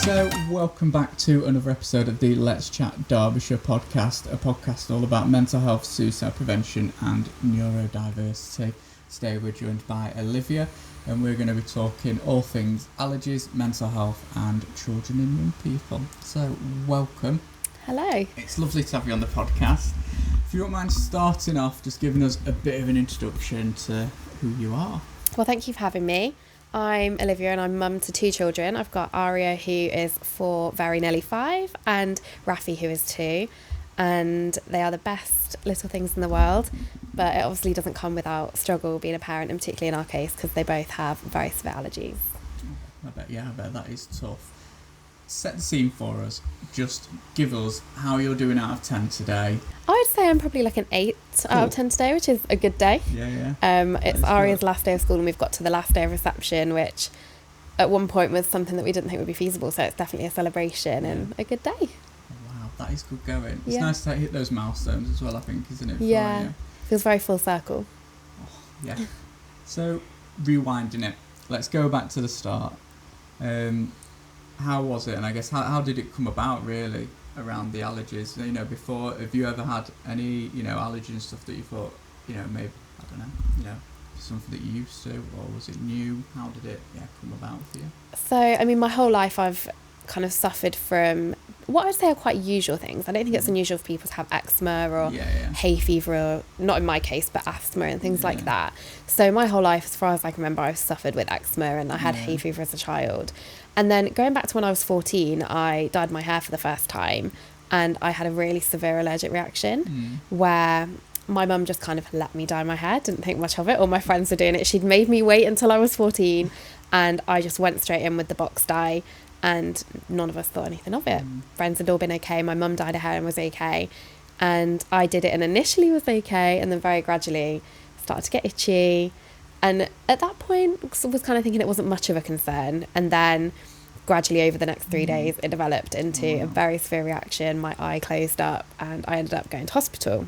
So, welcome back to another episode of the Let's Chat Derbyshire podcast, a podcast all about mental health, suicide prevention and neurodiversity. Today we're joined by Olivia and we're going to be talking all things allergies, mental health and children and young people. So, welcome. Hello. It's lovely to have you on the podcast. If you don't mind starting off, just giving us a bit of an introduction to who you are. Well, thank you for having me. I'm Olivia and I'm mum to two children. I've got Aria, who is 4, very nearly 5, and Rafi, who is 2. And they are the best little things in the world, but it obviously doesn't come without struggle being a parent, and particularly in our case, because they both have very severe allergies. I bet that is tough. Set the scene for us. Just give us how you're doing out of 10 today. I would say I'm probably like an 8 out of 10 today, which is a good day. Yeah. It's Aria's last day of school and we've got to the last day of reception, which at one point was something that we didn't think would be feasible, so it's definitely a celebration and a good day. Wow, that is good going. It's Yeah. nice to hit those milestones as well, I think, isn't it? Yeah, feels very full circle. Yeah. So, rewinding it, let's go back to the start. How was it, and I guess how did it come about really around the allergies? You know, before, have you ever had any, allergy and stuff that you thought, maybe, I don't know, something that you used to, or was it new? How did it come about for you? So, I mean, my whole life I've kind of suffered from what I'd say are quite usual things. I don't think it's unusual for people to have eczema or hay fever, or not in my case, but asthma and things like that. So my whole life, as far as I can remember, I've suffered with eczema and I had hay fever as a child. And then going back to when I was 14, I dyed my hair for the first time and I had a really severe allergic reaction where my mum just kind of let me dye my hair, didn't think much of it. All my friends were doing it. She'd made me wait until I was 14 and I just went straight in with the box dye and none of us thought anything of it. Friends had all been okay. My mum dyed her hair and was okay. And I did it and initially was okay and then very gradually started to get itchy. And at that point, I was kind of thinking it wasn't much of a concern. And then gradually over the next 3 days, it developed into a very severe reaction. My eye closed up and I ended up going to hospital.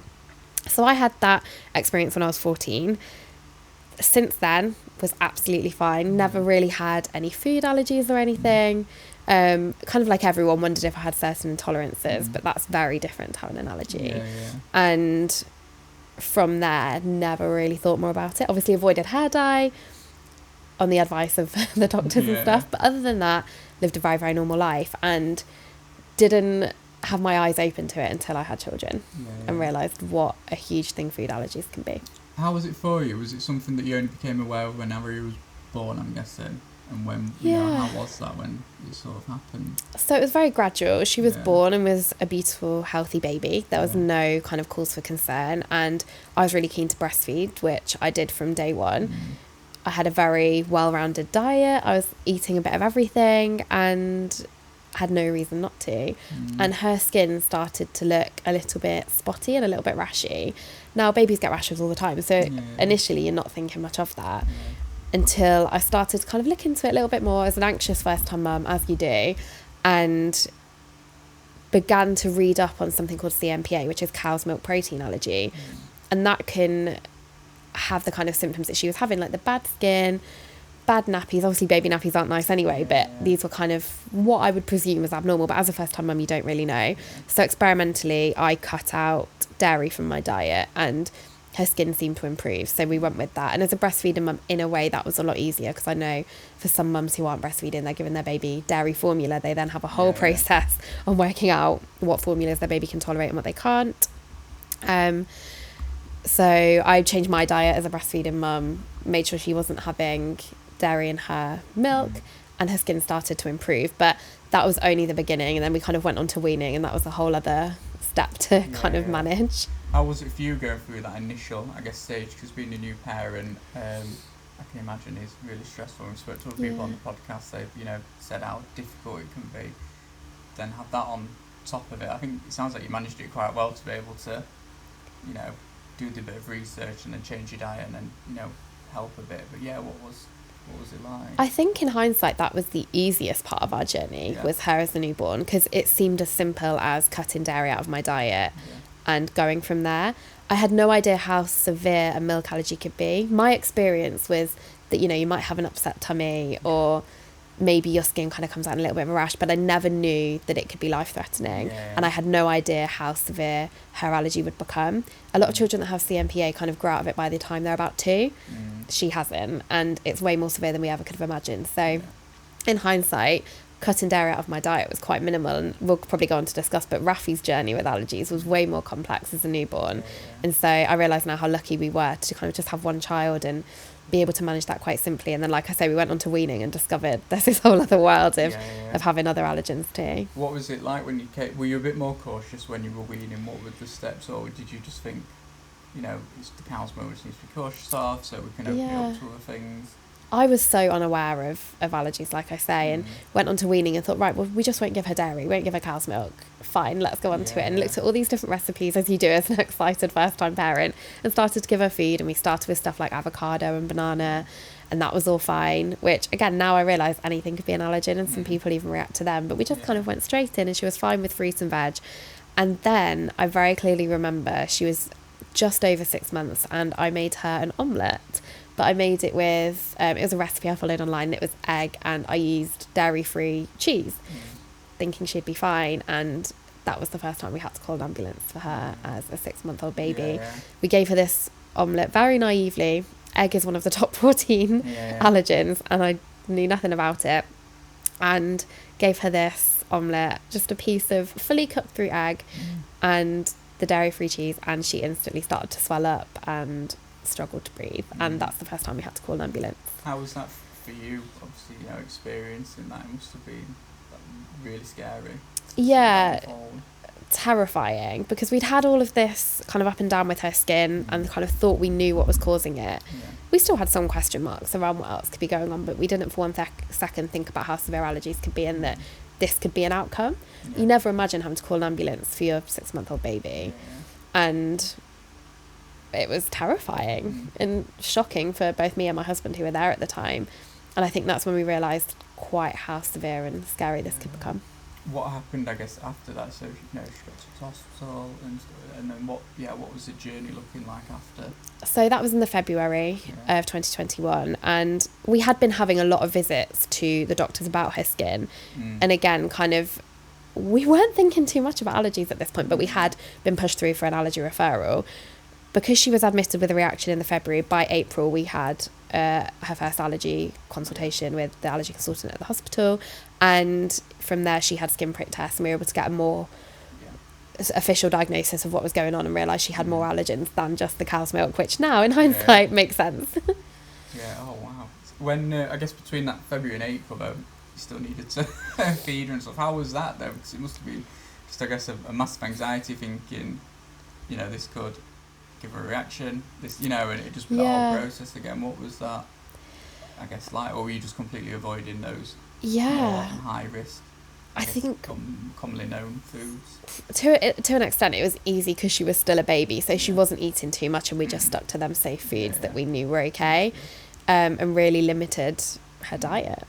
So I had that experience when I was 14. Since then, was absolutely fine. Never really had any food allergies or anything. Kind of like everyone, wondered if I had certain intolerances, but that's very different to having an allergy. And from there, never really thought more about it. Obviously avoided hair dye on the advice of the doctors and stuff, but other than that, lived a very, very normal life and didn't have my eyes open to it until I had children and realised what a huge thing food allergies can be. How was it for you? Was it something that you only became aware of whenever you was born, I'm guessing? And when, how was that when it sort of happened? So it was very gradual. She was born and was a beautiful, healthy baby. There was no kind of cause for concern. And I was really keen to breastfeed, which I did from day one. I had a very well-rounded diet. I was eating a bit of everything and had no reason not to. And her skin started to look a little bit spotty and a little bit rashy. Now, babies get rashes all the time. So initially, you're not thinking much of that. Until I started to kind of look into it a little bit more as an anxious first-time mum, as you do, and began to read up on something called CMPA, which is cow's milk protein allergy. And that can have the kind of symptoms that she was having, like the bad skin, bad nappies. Obviously, baby nappies aren't nice anyway, but these were kind of what I would presume was abnormal. But as a first-time mum, you don't really know. So experimentally, I cut out dairy from my diet and her skin seemed to improve, so we went with that. And as a breastfeeding mum, in a way, that was a lot easier because I know for some mums who aren't breastfeeding, they're giving their baby dairy formula. They then have a whole process on working out what formulas their baby can tolerate and what they can't. So I changed my diet as a breastfeeding mum, made sure she wasn't having dairy in her milk, and her skin started to improve. But that was only the beginning, and then we kind of went on to weaning, and that was a whole other step to kind of manage. How was it for you going through that initial, stage? Because being a new parent, I can imagine is really stressful. We've spoken to other people on the podcast, they've, said how difficult it can be. Then have that on top of it. I think it sounds like you managed it quite well to be able to, do the bit of research and then change your diet and then, help a bit. But what was it like? I think in hindsight, that was the easiest part of our journey, was her as a newborn, because it seemed as simple as cutting dairy out of my diet and going from there. I had no idea how severe a milk allergy could be. My experience was that, you might have an upset tummy or maybe your skin kind of comes out in a little bit of a rash, but I never knew that it could be life-threatening. And I had no idea how severe her allergy would become. A lot of children that have CMPA kind of grow out of it by the time they're about 2. She hasn't, and it's way more severe than we ever could have imagined. So in hindsight, cutting dairy out of my diet was quite minimal, and we'll probably go on to discuss, but Rafi's journey with allergies was way more complex as a newborn. And so I realise now how lucky we were to kind of just have one child and be able to manage that quite simply. And then, like I say, we went on to weaning and discovered there's this whole other world of having other allergens too. What was it like when you came? Were you a bit more cautious when you were weaning? What were the steps, or did you just think, it's the cow's milk, which needs to be cautious of, so we can open it up to other things? I was so unaware of allergies, like I say, and went on to weaning and thought, right, well, we just won't give her dairy, we won't give her cow's milk. Fine, let's go on to it. And looked at all these different recipes, as you do as an excited first-time parent, and started to give her food. And we started with stuff like avocado and banana, and that was all fine, which, again, now I realise anything could be an allergen, and some people even react to them. But we just kind of went straight in, and she was fine with fruit and veg. And then I very clearly remember she was just over 6 months, and I made her an omelette. But I made it with, it was a recipe I followed online. It was egg, and I used dairy-free cheese, thinking she'd be fine. And that was the first time we had to call an ambulance for her as a 6-month-old baby. We gave her this omelette very naively. Egg is one of the top 14 allergens, and I knew nothing about it. And gave her this omelette, just a piece of fully cooked through egg and the dairy-free cheese, and she instantly started to swell up and struggled to breathe, and that's the first time we had to call an ambulance. How was that for you? Obviously, experiencing that, it must have been really scary. Yeah, terrifying, because we'd had all of this kind of up and down with her skin and kind of thought we knew what was causing it. We still had some question marks around what else could be going on, but we didn't for one second think about how severe allergies could be and that this could be an outcome. You never imagine having to call an ambulance for your 6-month-old baby. And it was terrifying and shocking for both me and my husband, who were there at the time. And I think that's when we realised quite how severe and scary this could become. What happened, I guess, after that? So, she got to the hospital, and then what was the journey looking like after? So that was in the February of 2021, and we had been having a lot of visits to the doctors about her skin. And again, kind of, we weren't thinking too much about allergies at this point, but we had been pushed through for an allergy referral. Because she was admitted with a reaction in the February, by April we had her first allergy consultation with the allergy consultant at the hospital, and from there she had skin prick tests, and we were able to get a more official diagnosis of what was going on and realise she had more allergens than just the cow's milk, which now in hindsight makes sense. Oh wow. When I guess between that February and April though, you still needed to feed her and stuff. How was that though? Because it must have been just, I guess, a massive anxiety, thinking this could give her a reaction, and it just be that whole process again. What was that, I guess, like? Or were you just completely avoiding those more high risk, I think commonly known foods? To an extent it was easy because she was still a baby, so she wasn't eating too much, and we just stuck to them safe foods that we knew were okay, and really limited her diet.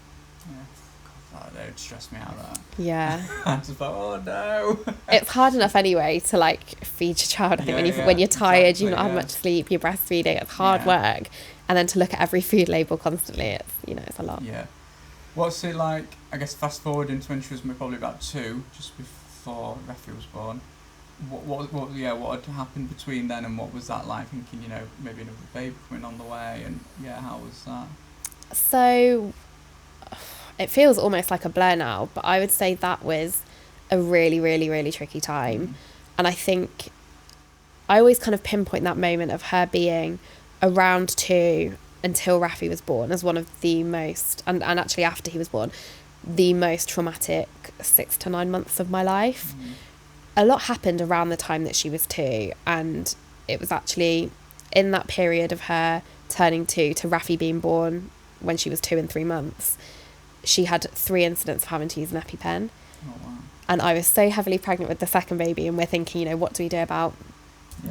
That would stress me out. That I just thought, oh no. It's hard enough anyway to feed your child. I think when you're tired, exactly, you've not had much sleep, you're breastfeeding, it's hard work, and then to look at every food label constantly, it's it's a lot. What's it like, I guess, fast forwarding to when she was probably about 2, just before Rafi was born? What had happened between then, and what was that like, thinking maybe another baby coming on the way, and how was that? So it feels almost like a blur now, but I would say that was a really, really, really tricky time. And I think I always kind of pinpoint that moment of her being around 2 until Rafi was born as one of the most, and actually after he was born, the most traumatic 6 to 9 months of my life. A lot happened around the time that she was 2, and it was actually in that period of her turning 2 to Rafi being born when she was 2 and 3 months. She had 3 incidents of having to use an EpiPen. Oh, wow. And I was so heavily pregnant with the second baby, and we're thinking, what do we do about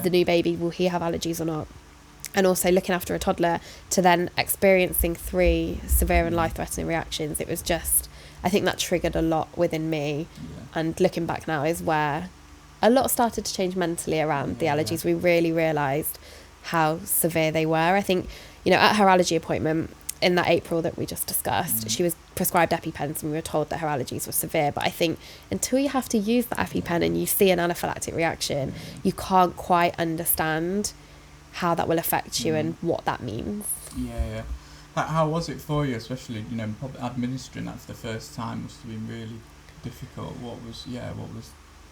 the new baby? Will he have allergies or not? And also looking after a toddler, to then experiencing 3 severe and life-threatening reactions. It was just, I think that triggered a lot within me. And looking back now is where a lot started to change mentally around the allergies. We really realised how severe they were. I think, at her allergy appointment, in that April that we just discussed, she was prescribed EpiPens and we were told that her allergies were severe. But I think until you have to use the EpiPen and you see an anaphylactic reaction, you can't quite understand how that will affect you and what that means. Yeah. How was it for you, especially, you know, probably administering that for the first time must have been really difficult. What was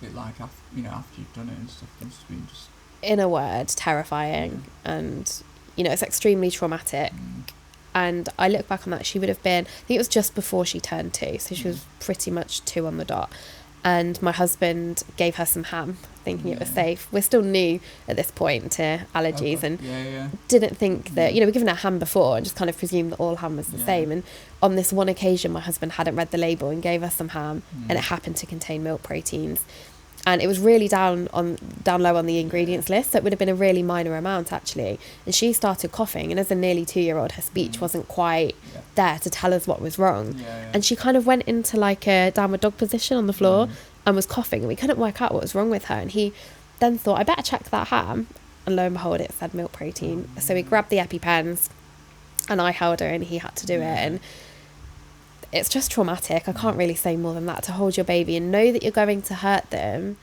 it like after, you know, after you'd done it and stuff? It must have been just... In a word, terrifying. And, you know, it's extremely traumatic. And I look back on that, she would have been, I think it was just before she turned 2, so she was pretty much 2 on the dot. And my husband gave her some ham, thinking it was safe. We're still new at this point to allergies, and didn't think that, you know, we'd given her ham before and just kind of presumed that all ham was the same. And on this one occasion, my husband hadn't read the label and gave us some ham, and it happened to contain milk proteins. And it was really down low on the ingredients list, so it would have been a really minor amount actually. And she started coughing, and as a nearly 2-year-old, her speech wasn't quite there to tell us what was wrong. And she kind of went into like a downward dog position on the floor and was coughing, and we couldn't work out what was wrong with her. And he then thought, I better check that ham, and lo and behold, it said milk protein. So we grabbed the EpiPens, and I held her, and he had to do it. And it's just traumatic. I can't really say more than that, to hold your baby and know that you're going to hurt them,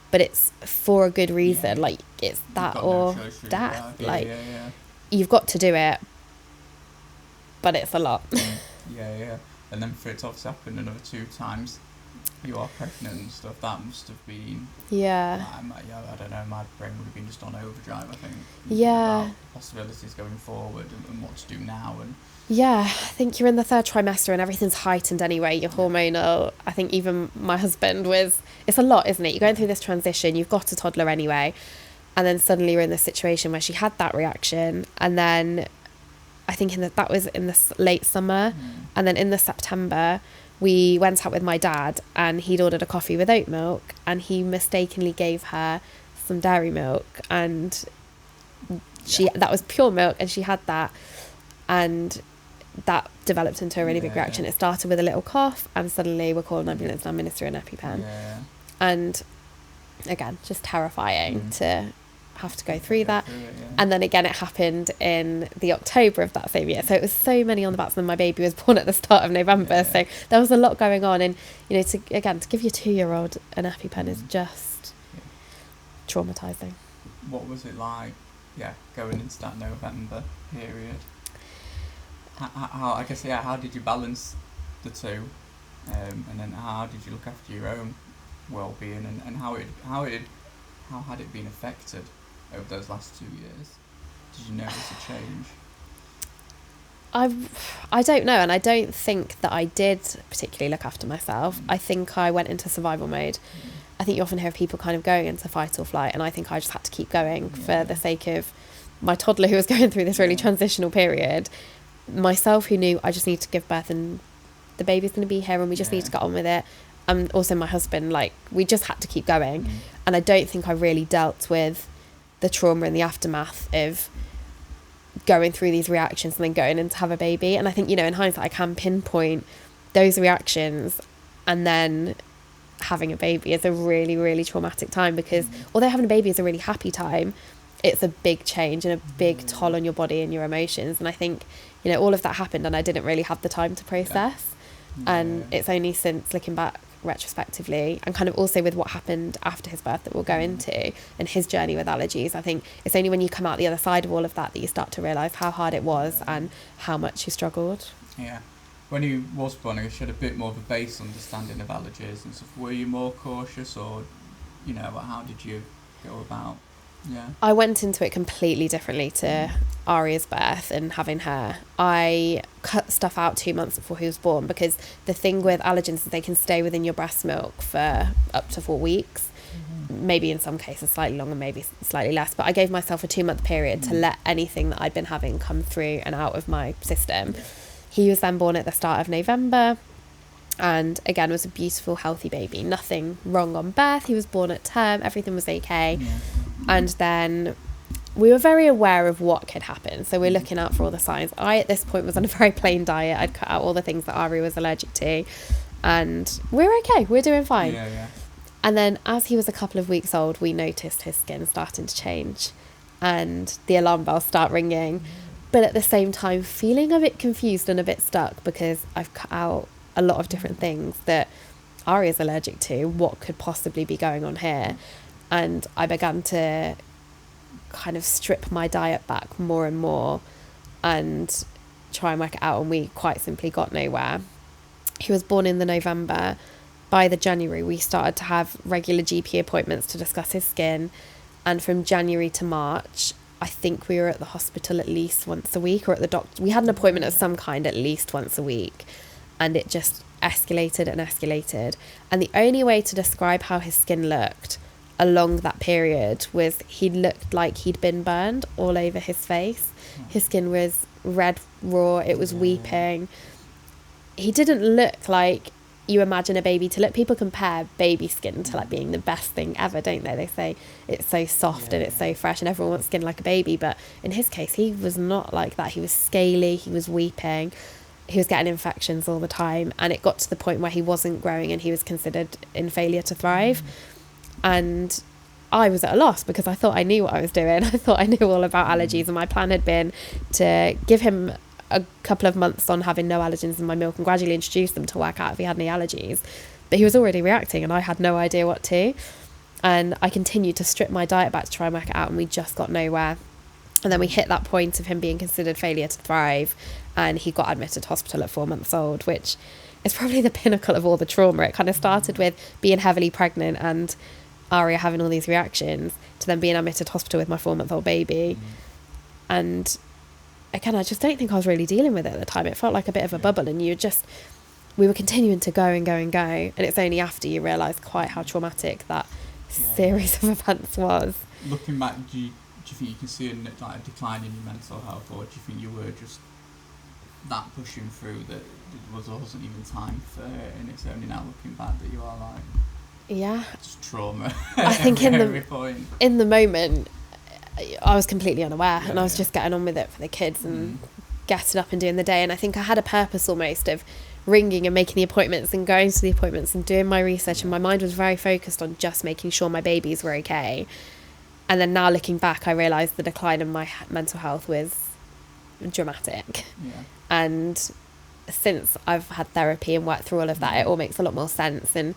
but it's for a good reason. Like, it's that or death. You've got to do it, but it's a lot. And then for it to obviously happen another 2 times, you are pregnant and stuff, that must have been... I don't know, my brain would have been just on overdrive, I think. About possibilities going forward and what to do now. And I think you're in the 3rd trimester and everything's heightened anyway. You're hormonal. I think even my husband was... It's a lot, isn't it? You're going through this transition. You've got a toddler anyway. And then suddenly you're in this situation where she had that reaction. And then I think that was in the late summer. And then in the September, we went out with my dad and he'd ordered a coffee with oat milk. And he mistakenly gave her some dairy milk. And that was pure milk. And she had that. And that developed into a really big reaction. It started with a little cough, and suddenly we're calling an ambulance and administering an EpiPen. And again, just terrifying to have to go through that. And then again, it happened in the October of that same year. So it was so many on the backs, and my baby was born at the start of November. So there was a lot going on. And, you know, to give your 2-year-old an EpiPen is just traumatising. What was it like, going into that November period? How did you balance the two, and then how did you look after your own well-being, and how had it been affected over those last 2 years? Did you notice a change? I don't know, and I don't think that I did particularly look after myself. I think I went into survival mode. I think you often hear of people kind of going into fight or flight, and I think I just had to keep going for the sake of my toddler who was going through this really transitional period. Myself, who knew I just need to give birth and the baby's going to be here and we just need to get on with it. And also my husband, like, we just had to keep going. And I don't think I really dealt with the trauma and the aftermath of going through these reactions and then going in to have a baby. And I think, you know, in hindsight, I can pinpoint those reactions, and then having a baby is a really, really traumatic time, because although having a baby is a really happy time, it's a big change and a big toll on your body and your emotions. And I think, you know, all of that happened and I didn't really have the time to process. And it's only since looking back retrospectively, and kind of also with what happened after his birth that we'll go into, and his journey with allergies, I think it's only when you come out the other side of all of that that you start to realise how hard it was and how much you struggled. When he was born, I guess you had a bit more of a base understanding of allergies and stuff. Were you more cautious, or, you know, how did you go about? I went into it completely differently to Aria's birth and having her. I cut stuff out 2 months before he was born, because the thing with allergens is they can stay within your breast milk for up to 4 weeks. Maybe in some cases slightly longer, maybe slightly less, but I gave myself a 2-month period to let anything that I'd been having come through and out of my system. He was then born at the start of November, and again was a beautiful, healthy baby. Nothing wrong on birth. He was born at term. Everything was okay. And then we were very aware of what could happen. So we're looking out for all the signs. I, at this point, was on a very plain diet. I'd cut out all the things that Ari was allergic to. And we're okay. We're doing fine. And then as he was a couple of weeks old, we noticed his skin starting to change. And the alarm bells start ringing. but at the same time feeling a bit confused and a bit stuck, because I've cut out a lot of different things that Ari is allergic to. What could possibly be going on here? And I began to kind of strip my diet back more and more and try and work it out, and we quite simply got nowhere. He was born in the November. By the January, we started to have regular GP appointments to discuss his skin, and from January to March, I think we were at the hospital at least once a week, or at the doctor. We had an appointment of some kind at least once a week, and it just escalated and escalated. And the only way to describe how his skin looked along that period was he looked like he'd been burned all over his face. His skin was red raw, it was weeping. He didn't look like you imagine a baby to look. People compare baby skin to like being the best thing ever, don't they? They say it's so soft and it's so fresh and everyone wants skin like a baby, but in his case he was not like that. He was scaly, he was weeping, he was getting infections all the time, and it got to the point where he wasn't growing and he was considered in failure to thrive. And I was at a loss because I thought I knew what I was doing. I thought I knew all about allergies, and my plan had been to give him a couple of months on having no allergens in my milk and gradually introduce them to work out if he had any allergies. But he was already reacting and I had no idea what to. And I continued to strip my diet back to try and work it out, and we just got nowhere. And then we hit that point of him being considered failure to thrive, and he got admitted to hospital at 4 months old, which is probably the pinnacle of all the trauma. It kind of started with being heavily pregnant and Aria having all these reactions, to then being admitted to hospital with my 4-month-old baby. And again, I just don't think I was really dealing with it at the time. It felt like a bit of a bubble, and we were continuing to go and go and go. And it's only after you realise quite how traumatic that series of events was. Looking back, do you think you can see a decline in your mental health, or do you think you were just that pushing through that wasn't even time for it, and it's only now looking back that you are like... Yeah. Just trauma. I think in the moment, I was completely unaware, and I was just getting on with it for the kids and getting up and doing the day. And I think I had a purpose almost of ringing and making the appointments and going to the appointments and doing my research, and my mind was very focused on just making sure my babies were okay. And then now looking back, I realised the decline in my mental health was dramatic. And since I've had therapy and worked through all of that, it all makes a lot more sense, and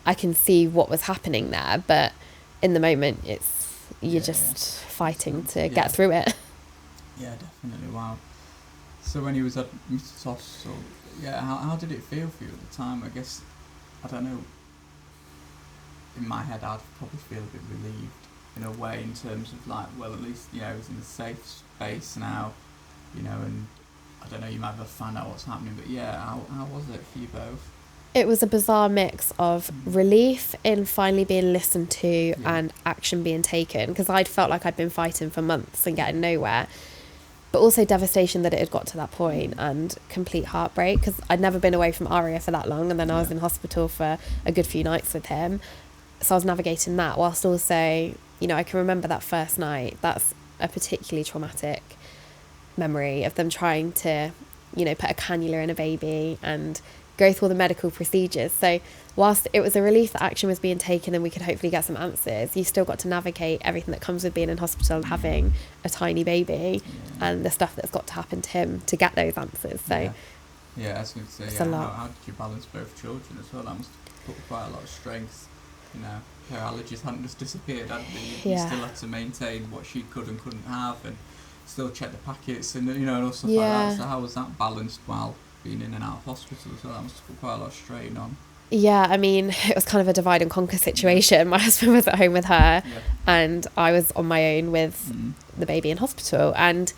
I can see what was happening there. But in the moment, you're just fighting to get through it. Yeah, definitely. Wow. So when he was at Mrs. Hospital, how did it feel for you at the time? I guess, I don't know, in my head I'd probably feel a bit relieved in a way, in terms of like, well, at least, he was in a safe space now, and I don't know, you might have found out what's happening, but how was it for you both? It was a bizarre mix of relief in finally being listened to and action being taken, because I'd felt like I'd been fighting for months and getting nowhere, but also devastation that it had got to that point, and complete heartbreak because I'd never been away from Aria for that long, and then I was in hospital for a good few nights with him, so I was navigating that whilst also, I can remember that first night. That's a particularly traumatic memory of them trying to, put a cannula in a baby and go through all the medical procedures. So whilst it was a relief that action was being taken and we could hopefully get some answers, you still got to navigate everything that comes with being in hospital and having a tiny baby and the stuff that's got to happen to him to get those answers. So I was going to say, how did you balance both children as well? That must have put quite a lot of strength. Her allergies hadn't just disappeared, hadn't they? You still had to maintain what she could and couldn't have, and still check the packets and and all stuff like that. So how was that balanced while being in and out of hospital? So that must have put quite a lot of strain on. Yeah, I mean, it was kind of a divide and conquer situation. My husband was at home with her and I was on my own with the baby in hospital, and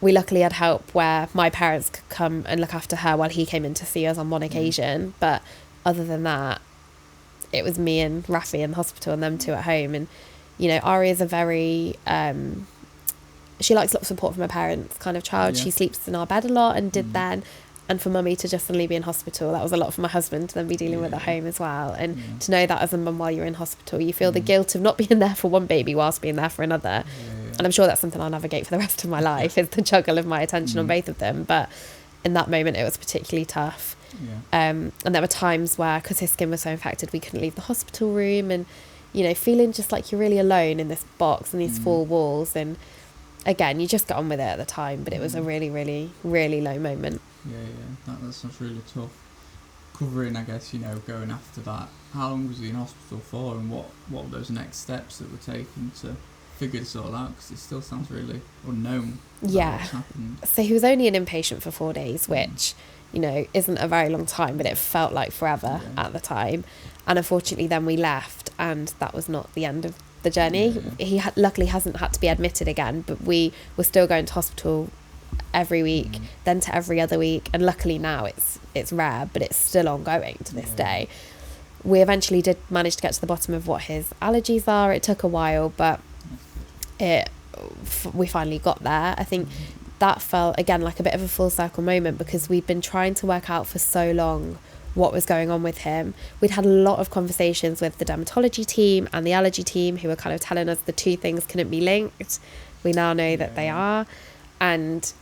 we luckily had help where my parents could come and look after her while he came in to see us on one occasion. But other than that, it was me and Rafi in the hospital and them two at home. And Ari is a very she likes lots of support from her parents kind of child. She sleeps in our bed a lot and did then. And for mummy to just suddenly be in hospital, that was a lot for my husband to then be dealing with at home as well. And to know that as a mum while you're in hospital, you feel the guilt of not being there for one baby whilst being there for another. And I'm sure that's something I'll navigate for the rest of my life, is the juggle of my attention on both of them. But in that moment, it was particularly tough. And there were times where, because his skin was so infected, we couldn't leave the hospital room, and feeling just like you're really alone in this box and these four walls. And again, you just got on with it at the time, but it was a really, really, really low moment. Yeah, that sounds really tough. Covering, I guess, going after that, how long was he in hospital for, and what were those next steps that were taken to figure this all out? Because it still sounds really unknown. Yeah. What's happened. So he was only an inpatient for 4 days, which, isn't a very long time, but it felt like forever at the time. And unfortunately, then we left, and that was not the end of the journey. He luckily hasn't had to be admitted again, but we were still going to hospital every week, then to every other week, and luckily now it's rare, but it's still ongoing to this day. We eventually did manage to get to the bottom of what his allergies are. It took a while, but we finally got there. I think that felt again like a bit of a full circle moment, because we'd been trying to work out for so long what was going on with him. We'd had a lot of conversations with the dermatology team and the allergy team, who were kind of telling us the two things couldn't be linked. We now know that they are, and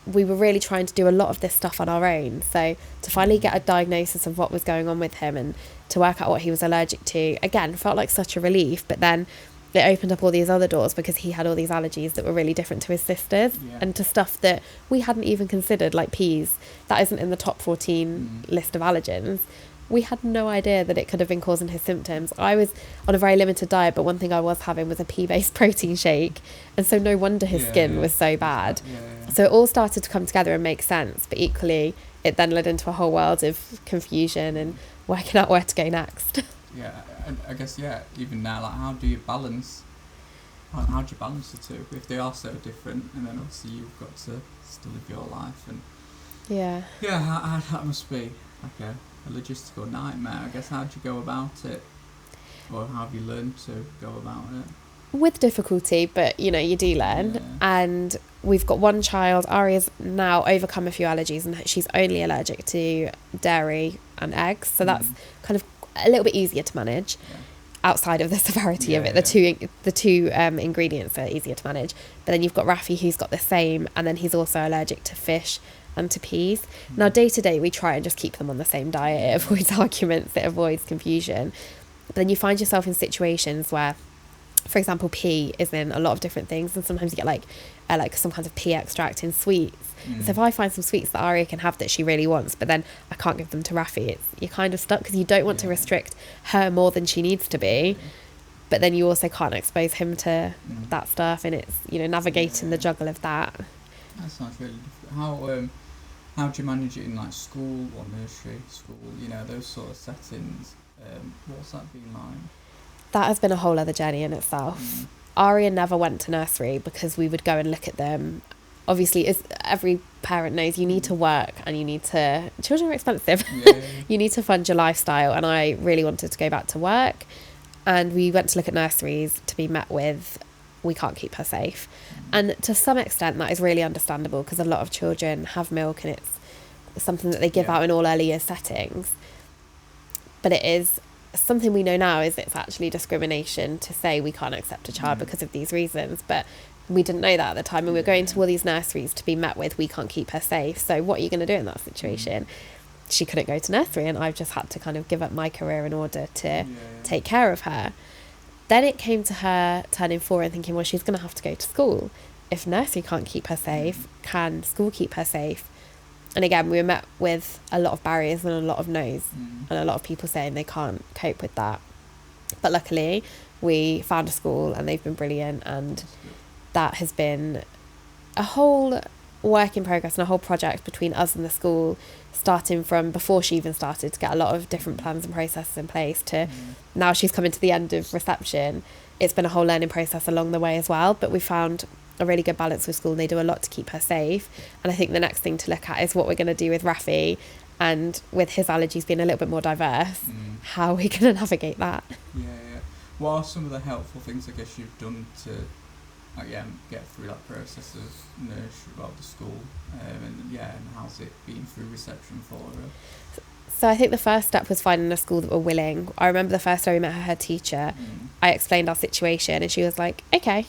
we were really trying to do a lot of this stuff on our own. So to finally get a diagnosis of what was going on with him and to work out what he was allergic to, again, felt like such a relief. But then it opened up all these other doors, because he had all these allergies that were really different to his sisters, and to stuff that we hadn't even considered, like peas. That isn't in the top 14 list of allergens. We had no idea that it could have been causing his symptoms. I was on a very limited diet, but one thing I was having was a pea-based protein shake, and so no wonder his skin was so bad. So it all started to come together and make sense, but equally it then led into a whole world of confusion and working out where to go next. I guess, even now, like, how do you balance the two if they are so different, and then obviously you've got to still live your life, and how that must be like a logistical nightmare. I guess, how do you go about it, or how have you learned to go about it? With difficulty, but you do learn. And we've got one child. Aria's now overcome a few allergies, and she's only allergic to dairy and eggs, so that's kind of a little bit easier to manage outside of the severity of it. The two ingredients are easier to manage. But then you've got Rafi, who's got the same, and then he's also allergic to fish and to peas. Now, day to day, we try and just keep them on the same diet. It avoids arguments, it avoids confusion. But then you find yourself in situations where, for example, pea is in a lot of different things, and sometimes you get like some kind of pea extract in sweets. So if I find some sweets that Aria can have that she really wants, but then I can't give them to Rafi, you're kind of stuck, because you don't want to restrict her more than she needs to be, but then you also can't expose him to that stuff, and it's navigating the juggle of that. That sounds really difficult. How do you manage it in like school or nursery school, those sort of settings? What's that been like? That has been a whole other journey in itself. Aria never went to nursery, because we would go and look at them. Obviously, as every parent knows, you need to work, and children are expensive. You need to fund your lifestyle, and I really wanted to go back to work, and we went to look at nurseries to be met with, we can't keep her safe. And to some extent that is really understandable, because a lot of children have milk, and it's something that they give out in all early year settings. But it is something we know now is it's actually discrimination to say we can't accept a child because of these reasons. But we didn't know that at the time, and we were going to all these nurseries to be met with, we can't keep her safe. So what are you going to do in that situation? She couldn't go to nursery, and I've just had to kind of give up my career in order to take care of her. Then it came to her turning 4 and thinking, well, she's going to have to go to school. If nursery can't keep her safe, can school keep her safe? And again, we were met with a lot of barriers and a lot of no's, and a lot of people saying they can't cope with that. But luckily, we found a school, and they've been brilliant, and that has been a whole work in progress and a whole project between us and the school, starting from before she even started, to get a lot of different plans and processes in place, to now she's coming to the end of reception. It's been a whole learning process along the way as well, but we found a really good balance with school, and they do a lot to keep her safe. And I think the next thing to look at is what we're going to do with Rafi, and with his allergies being a little bit more diverse, how are we going to navigate that? What are some of the helpful things, I guess, you've done to get through that process of nursery, the school, and how's it been through reception for her? So I think the first step was finding a school that were willing. I remember the first day we met her teacher, I explained our situation, and she was like, okay.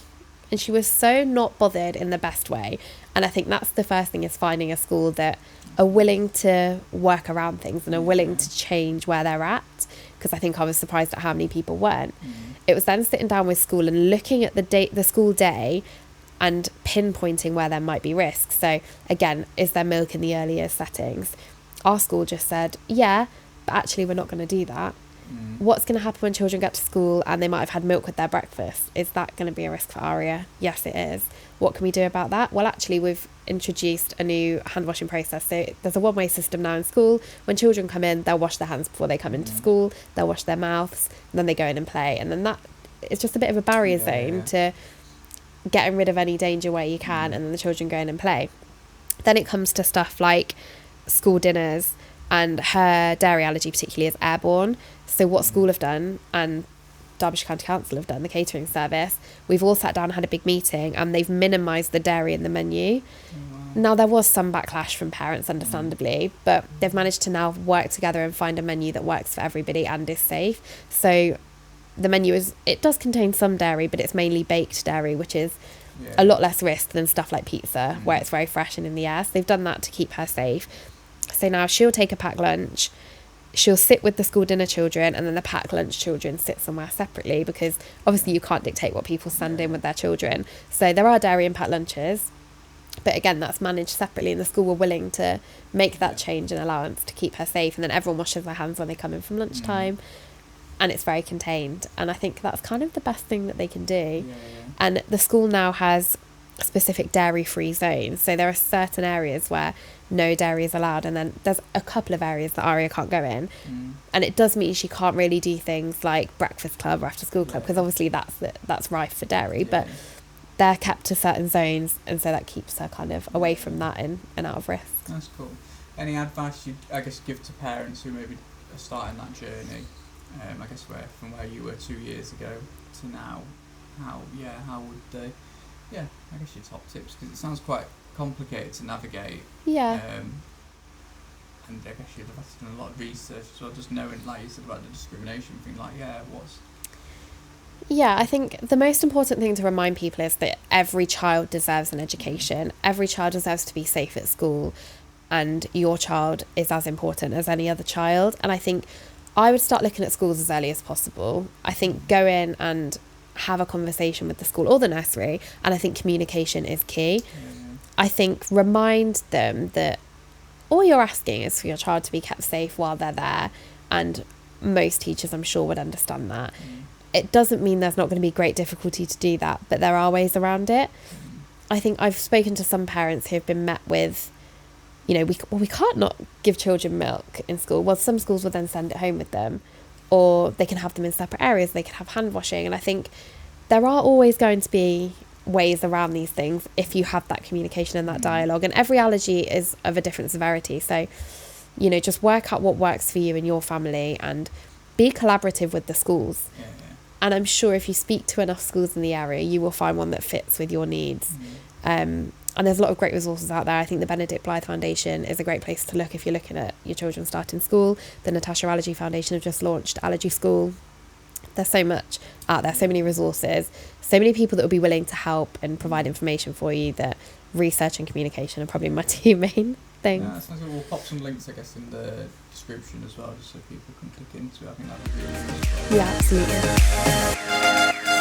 And she was so not bothered in the best way. And I think that's the first thing, is finding a school that are willing to work around things and are willing to change where they're at. Because I think I was surprised at how many people weren't. It was then sitting down with school and looking at the school day and pinpointing where there might be risks. So again, is there milk in the early years settings? Our school just said, yeah, but actually we're not going to do that. What's going to happen when children get to school and they might have had milk with their breakfast? Is that going to be a risk for ARIA? Yes, it is. What can we do about that? Well, actually, we've introduced a new hand washing process. So there's a one-way system now in school. When children come in, they'll wash their hands before they come into school. They'll wash their mouths, and then they go in and play. And then that it's just a bit of a barrier zone to getting rid of any danger where you can, and then the children go in and play. Then it comes to stuff like school dinners, and her dairy allergy particularly is airborne. So what school have done, and Derbyshire County Council have done, the catering service, we've all sat down and had a big meeting, and they've minimised the dairy in the menu. Now, there was some backlash from parents, understandably, but they've managed to now work together and find a menu that works for everybody and is safe. So the menu it does contain some dairy, but it's mainly baked dairy, which is a lot less risk than stuff like pizza, where it's very fresh and in the air. So they've done that to keep her safe. So now she'll take a packed lunch, she'll sit with the school dinner children, and then the packed lunch children sit somewhere separately, because obviously you can't dictate what people send in with their children. So there are dairy and packed lunches, but again, that's managed separately, and the school were willing to make that change and allowance to keep her safe. And then everyone washes their hands when they come in from lunchtime, and it's very contained. And I think that's kind of the best thing that they can do. And the school now has specific dairy-free zones. So there are certain areas where no dairy is allowed, and then there's a couple of areas that Aria can't go in. And it does mean she can't really do things like breakfast club or after school club, because obviously that's rife for dairy, but they're kept to certain zones, and so that keeps her kind of away from that and out of risk. That's cool. Any advice you'd, I guess, give to parents who maybe are starting that journey, I guess from where you were 2 years ago to now, how would they, I guess your top tips, because it sounds quite complicated to navigate. And I guess you'd have done a lot of research as well, just knowing, like you said, about the discrimination thing, I think the most important thing to remind people is that every child deserves an education. Every child deserves to be safe at school, and your child is as important as any other child. And I think I would start looking at schools as early as possible. I think go in and have a conversation with the school or the nursery, and I think communication is key. I think remind them that all you're asking is for your child to be kept safe while they're there, and most teachers, I'm sure, would understand that. It doesn't mean there's not going to be great difficulty to do that, but there are ways around it. I think I've spoken to some parents who have been met with, we can't not give children milk in school. Well, some schools will then send it home with them, or they can have them in separate areas. They can have hand washing. And I think there are always going to be ways around these things if you have that communication and that dialogue. And every allergy is of a different severity. So, just work out what works for you and your family, and be collaborative with the schools. And I'm sure if you speak to enough schools in the area, you will find one that fits with your needs. And there's a lot of great resources out there. I think the Benedict Blythe Foundation is a great place to look if you're looking at your children starting school. The Natasha Allergy Foundation have just launched Allergy School. There's so much out there, so many resources, so many people that will be willing to help and provide information for you, that research and communication are probably my two main things. Yeah, sounds like we'll pop some links, I guess, in the description as well, just so people can click into it. I think that would be really useful. Yeah, absolutely.